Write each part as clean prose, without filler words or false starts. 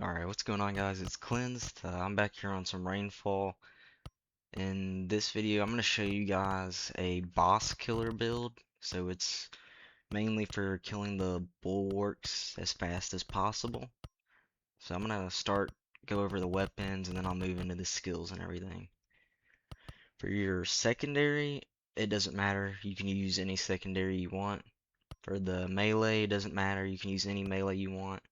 Alright, what's going on guys? It's Cleansed. I'm back here on some Rainfall. In this video, I'm going to show you guys a boss killer build. So it's mainly for killing the bulwarks as fast as possible. So I'm going to go over the weapons, and then I'll move into the skills and everything. For your secondary, it doesn't matter. You can use any secondary you want. For the melee, it doesn't matter. You can use any melee you want.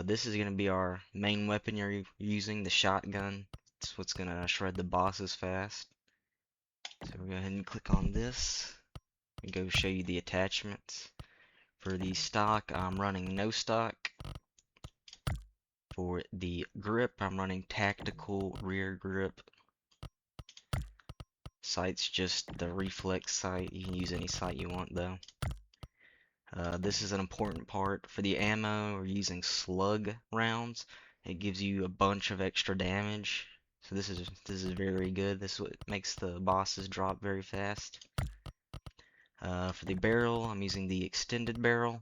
This is going to be our main weapon you're using, the shotgun. It's what's going to shred the bosses fast. So we'll go ahead and click on this and go show you the attachments. For the stock, I'm running no stock. For the grip, I'm running tactical rear grip. Sight's just the reflex sight. You can use any sight you want though. This is an important part. For the ammo, we're using slug rounds. It gives you a bunch of extra damage. So this is very good. This is what makes the bosses drop very fast. For the barrel, I'm using the extended barrel.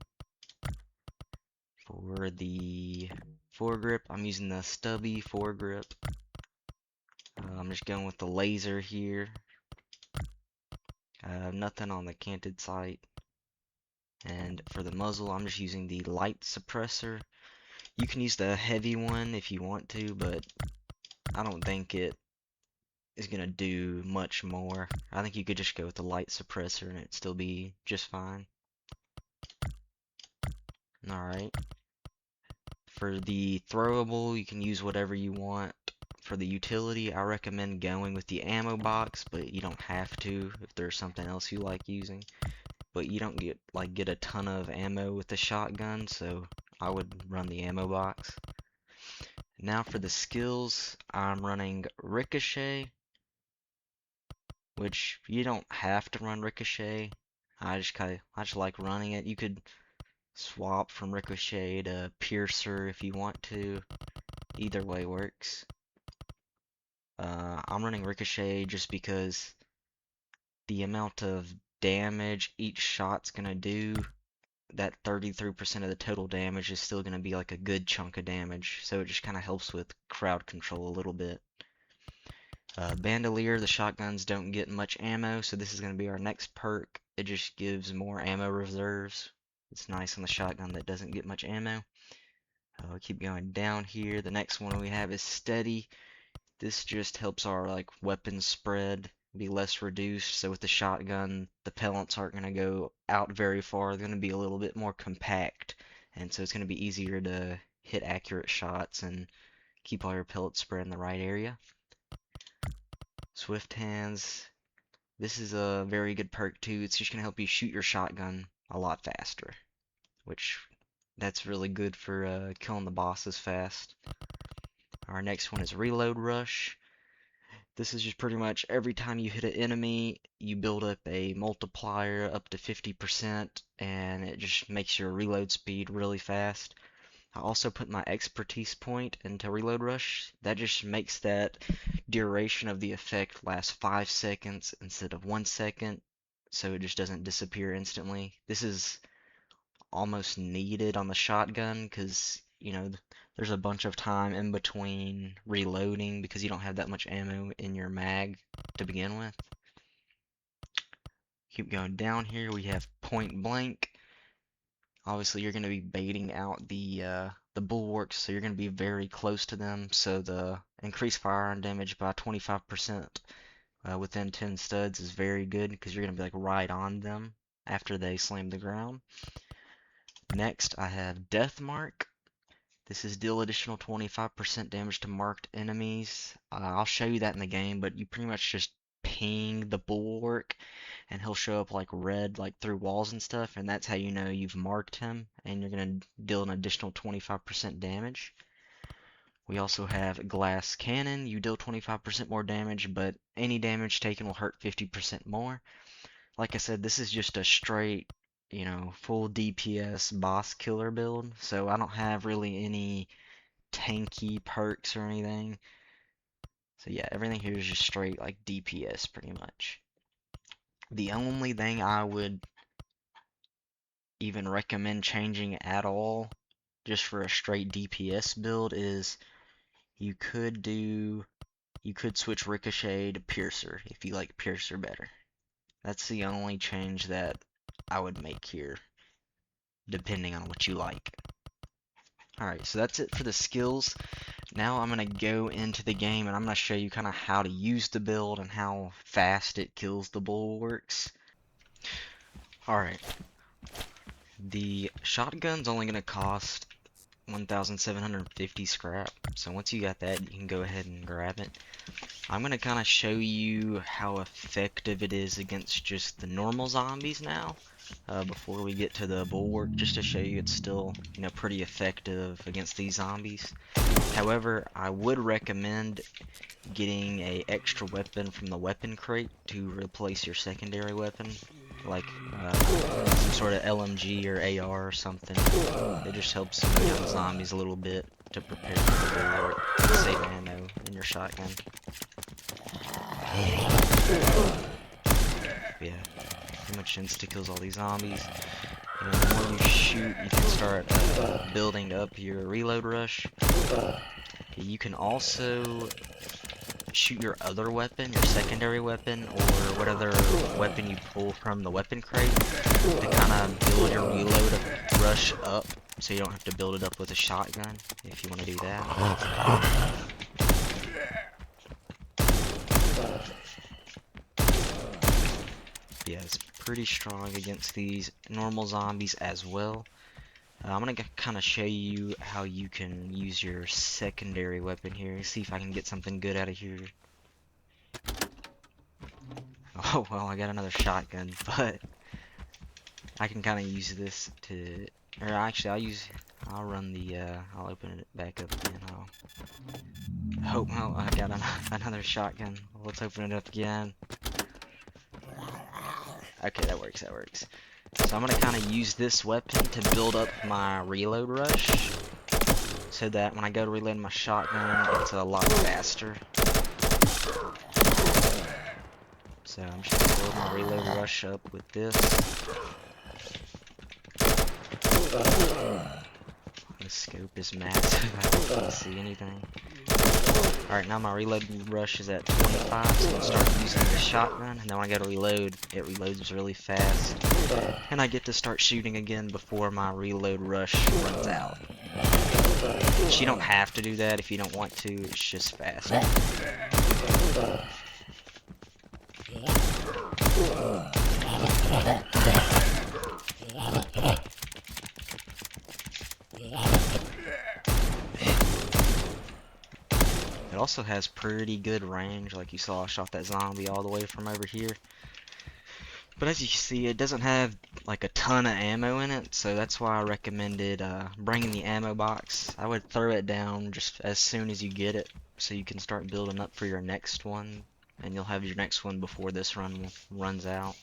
For the foregrip, I'm using the stubby foregrip. I'm just going with the laser here. Nothing on the canted sight. And for the muzzle, I'm just using the light suppressor. You can use the heavy one if you want to, but I don't think it is going to do much more. I think you could just go with the light suppressor and it'd still be just fine. Alright. For the throwable, you can use whatever you want. For the utility, I recommend going with the ammo box, but you don't have to if there's something else you like using. But you don't get a ton of ammo with the shotgun, so I would run the ammo box. Now for the skills, I'm running Ricochet, which you don't have to run Ricochet. I just like running it. You could swap from Ricochet to Piercer if you want to. Either way works. I'm running Ricochet just because the amount of damage each shot's gonna do, that 33% of the total damage is still gonna be like a good chunk of damage, so it just kind of helps with crowd control a little bit. Bandolier, the shotguns don't get much ammo, so this is going to be our next perk. It just gives more ammo reserves. It's nice on the shotgun that doesn't get much ammo. Keep going down here. The next one we have is Steady. This just helps our weapon spread be less reduced. So with the shotgun, the pellets aren't going to go out very far. They're going to be a little bit more compact, and so it's going to be easier to hit accurate shots and keep all your pellets spread in the right area. Swift Hands. This is a very good perk too. It's just going to help you shoot your shotgun a lot faster, which that's really good for killing the bosses fast. Our next one is Reload Rush. This is just pretty much every time you hit an enemy, you build up a multiplier up to 50%, and it just makes your reload speed really fast. I also put my expertise point into Reload Rush. That just makes that duration of the effect last 5 seconds instead of 1 second, so it just doesn't disappear instantly. This is almost needed on the shotgun because, there's a bunch of time in between reloading because you don't have that much ammo in your mag to begin with. Keep going down here, we have Point Blank. Obviously, you're going to be baiting out the bulwarks, so you're going to be very close to them. So the increased firearm damage by 25% within 10 studs is very good because you're going to be right on them after they slam the ground. Next, I have Death Mark. This is deal additional 25% damage to marked enemies. I'll show you that in the game, but you pretty much just ping the bulwark and he'll show up red through walls and stuff, and that's how you know you've marked him, and you're going to deal an additional 25% damage. We also have Glass Cannon. You deal 25% more damage, but any damage taken will hurt 50% more. Like I said, this is just a straight, full DPS boss killer build, so I don't have really any tanky perks or anything. So yeah, everything here is just straight DPS pretty much. The only thing I would even recommend changing at all just for a straight DPS build is you could switch Ricochet to Piercer if you like Piercer better. That's the only change that I would make here, depending on what you like. Alright, so that's it for the skills. Now I'm going to go into the game and I'm going to show you kind of how to use the build and how fast it kills the bulwarks. Alright, the shotgun's only going to cost 1,750 scrap, so once you got that, you can go ahead and grab it. I'm going to kind of show you how effective it is against just the normal zombies now, before we get to the bulwark, just to show you it's still, you know, pretty effective against these zombies. However, I would recommend getting a extra weapon from the weapon crate to replace your secondary weapon, like some sort of LMG or AR or something. It just helps slow down zombies a little bit to prepare for the bulwark and save ammo in your shotgun. Yeah, pretty much insta-kills all these zombies. And the more you shoot, you can start building up your reload rush. You can also shoot your other weapon, your secondary weapon, or whatever weapon you pull from the weapon crate to kind of build your reload rush up, so you don't have to build it up with a shotgun if you want to do that. Yeah, it's pretty strong against these normal zombies as well. I'm gonna kind of show you how you can use your secondary weapon here. See if I can get something good out of here. Oh well, I got another shotgun, but I can kind of use this to, or actually I'll run the, I'll open it back up again. Oh well, I got another shotgun. Let's open it up again. Okay, that works. So I'm gonna kind of use this weapon to build up my reload rush, so that when I go to reload my shotgun, it's a lot faster. So I'm just gonna build my reload rush up with this. The scope is massive, I can't see anything. Alright, now my reload rush is at 25, so I'm gonna start using the shotgun, and then when I go to reload, it reloads really fast. And I get to start shooting again before my reload rush runs out. But you don't have to do that if you don't want to, it's just fast. It also has pretty good range, like you saw I shot that zombie all the way from over here. But as you can see, it doesn't have like a ton of ammo in it, so that's why I recommended bringing the ammo box. I would throw it down just as soon as you get it, so you can start building up for your next one, and you'll have your next one before this run runs out.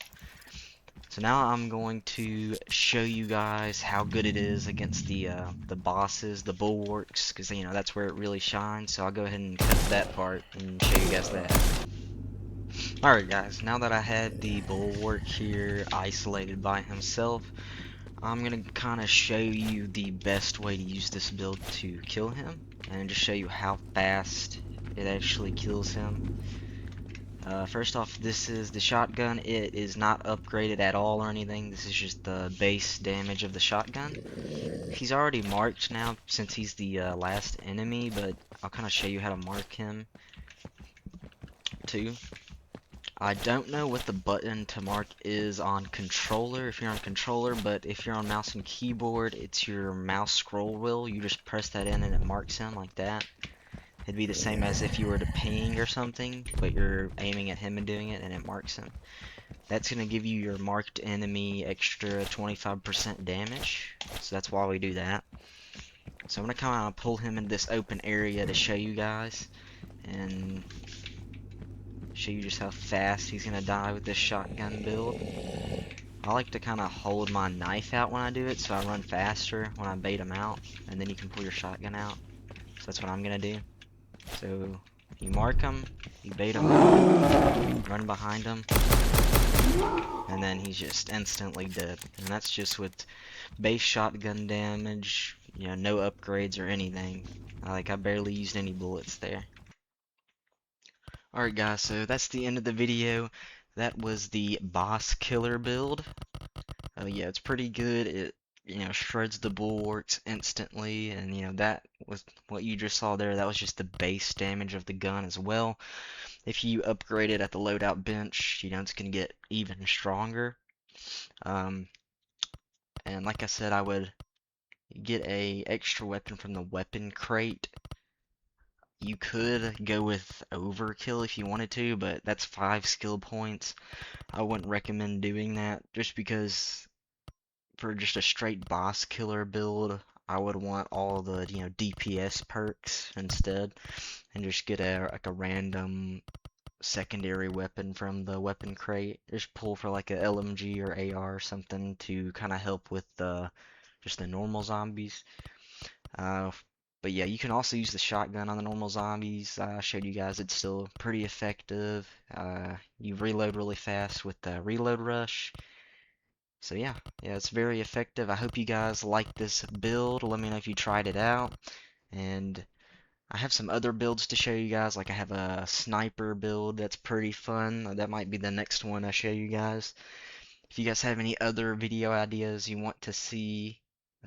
So now I'm going to show you guys how good it is against the bosses, the bulwarks, because you know that's where it really shines. So I'll go ahead and cut to that part and show you guys that. Alright guys, now that I have the bulwark here isolated by himself, I'm gonna kind of show you the best way to use this build to kill him, and just show you how fast it actually kills him. First off, this is the shotgun. It is not upgraded at all or anything. This is just the base damage of the shotgun. He's already marked now since he's the last enemy, but I'll kind of show you how to mark him too. I don't know what the button to mark is on controller, if you're on controller, but if you're on mouse and keyboard, it's your mouse scroll wheel. You just press that in and it marks him like that. It'd be the same as if you were to ping or something, but you're aiming at him and doing it, and it marks him. That's going to give you your marked enemy extra 25% damage, so that's why we do that. So I'm going to kind of pull him in this open area to show you guys, and show you just how fast he's going to die with this shotgun build. I like to kind of hold my knife out when I do it, so I run faster when I bait him out, and then you can pull your shotgun out. So that's what I'm going to do. So you mark him, you bait him out, run behind him, and then he's just instantly dead. And that's just with base shotgun damage, no upgrades or anything. I barely used any bullets there. Alright guys, so that's the end of the video. That was the boss killer build. Yeah, it's pretty good. It, shreds the bulwarks instantly, and that was what you just saw there. That was just the base damage of the gun as well. If you upgrade it at the loadout bench, it's gonna get even stronger. Um, and like I said, I would get a extra weapon from the weapon crate. You could go with overkill if you wanted to, but that's 5 skill points. I wouldn't recommend doing that just because for just a straight boss killer build, I would want all the, DPS perks instead and just get a random secondary weapon from the weapon crate. Just pull for like a LMG or AR or something to kind of help with just the normal zombies. Uh, but yeah, you can also use the shotgun on the normal zombies. I showed you guys it's still pretty effective. You reload really fast with the reload rush. So yeah, it's very effective. I hope you guys like this build. Let me know if you tried it out. And I have some other builds to show you guys. Like I have a sniper build that's pretty fun. That might be the next one I show you guys. If you guys have any other video ideas you want to see,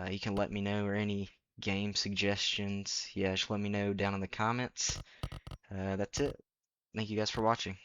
you can let me know, or any game suggestions. Yeah, just let me know down in the comments. That's it. Thank you guys for watching.